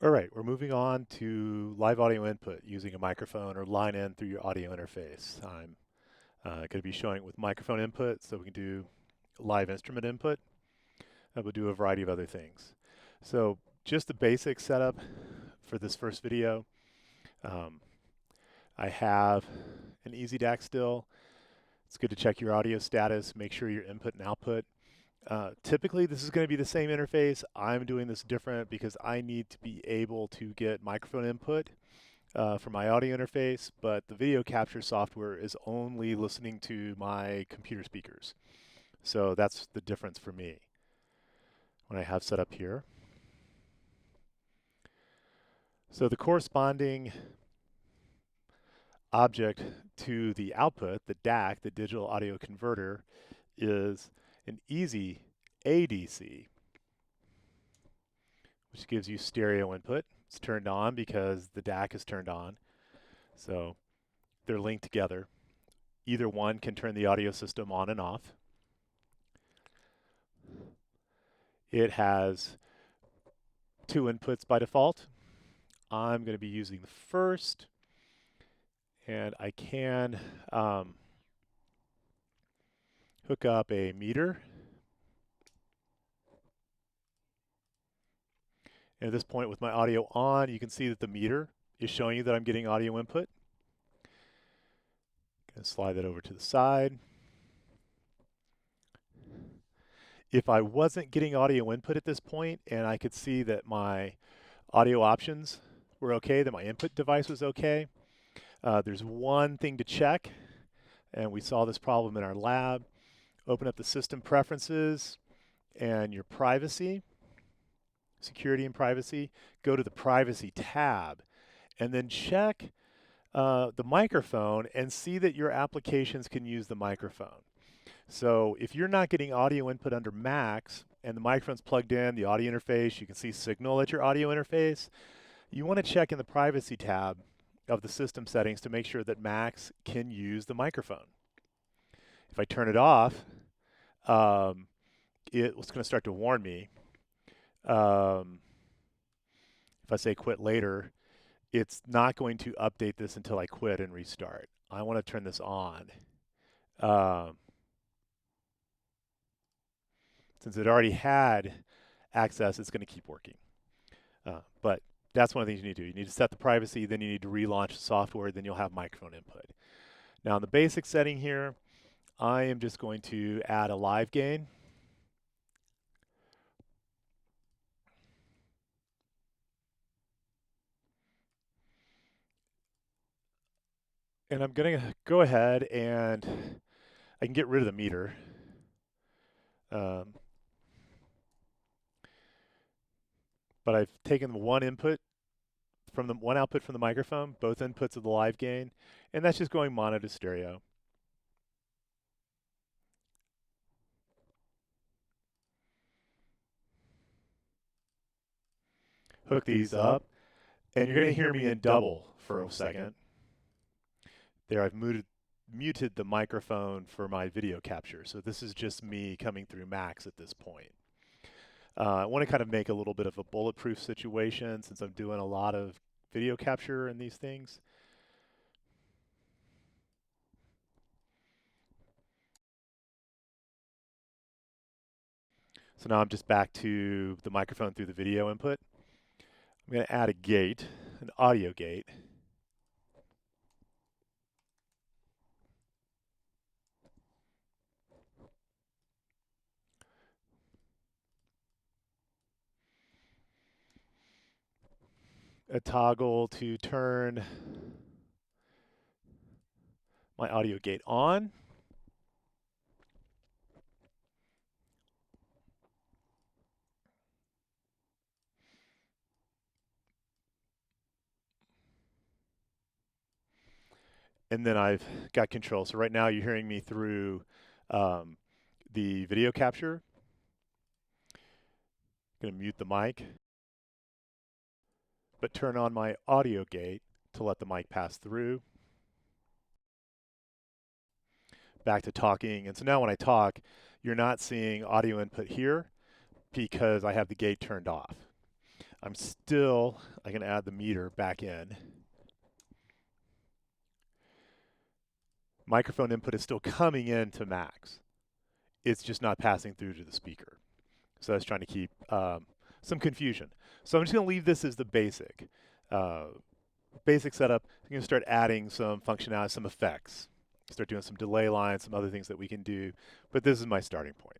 All right, we're moving on to live audio input using a microphone or line in through your audio interface. I'm going to be showing it with microphone input, so we can do live instrument input. We'll do a variety of other things. So just the basic setup for this first video. Um, I have an EasyDAC still. It's good to check your audio status, make sure your input and output. Typically, this is going to be the same interface. I'm doing this different because I need to be able to get microphone input for my audio interface, but the video capture software is only listening to my computer speakers. So that's the difference for me when I have set up here. So the corresponding object to the output, the DAC, the digital audio converter, is an easy ADC, which gives you stereo input. It's turned on because the DAC is turned on. So they're linked together. Either one can turn the audio system on and off. It has two inputs by default. I'm going to be using the first, and I can hook up a meter. And at this point with my audio on, you can see that the meter is showing you that I'm getting audio input. Going to slide that over to the side. If I wasn't getting audio input at this point and I could see that my audio options were okay, that my input device was okay, there's one thing to check, and we saw this problem in our lab. Open up the system preferences and your privacy, security and privacy, go to the privacy tab, and then check the microphone and see that your applications can use the microphone. So if you're not getting audio input under Macs and the microphone's plugged in, the audio interface, you can see signal at your audio interface, you want to check in the privacy tab of the system settings to make sure that Macs can use the microphone. If I turn it off, it's going to start to warn me. If I say quit later, it's not going to update this until I quit and restart. I want to turn this on. Since it already had access, it's going to keep working. But that's one of the things you need to do. You need to set the privacy, then you need to relaunch the software, then you'll have microphone input. Now in the basic setting here, I am just going to add a live gain. And I'm going to go ahead and I can get rid of the meter. But I've taken one input from the one output from the microphone, both inputs of the live gain, and that's just going mono to stereo. Hook these up, and you're going to hear me in double for a second. There, I've muted the microphone for my video capture, so this is just me coming through Macs at this point. I want to kind of make a little bit of a bulletproof situation since I'm doing a lot of video capture and these things. So now I'm just back to the microphone through the video input. I'm going to add a gate, an audio gate. A toggle to turn my audio gate on. And then I've got control. So right now you're hearing me through the video capture. I'm going to mute the mic, but turn on my audio gate to let the mic pass through. Back to talking. And so now when I talk, you're not seeing audio input here because I have the gate turned off. I can add the meter back in. Microphone input is still coming into max. It's just not passing through to the speaker. So I was trying to keep some confusion. So I'm just going to leave this as the basic. Basic setup. I'm going to start adding some functionality, some effects. Start doing some delay lines, some other things that we can do. But this is my starting point.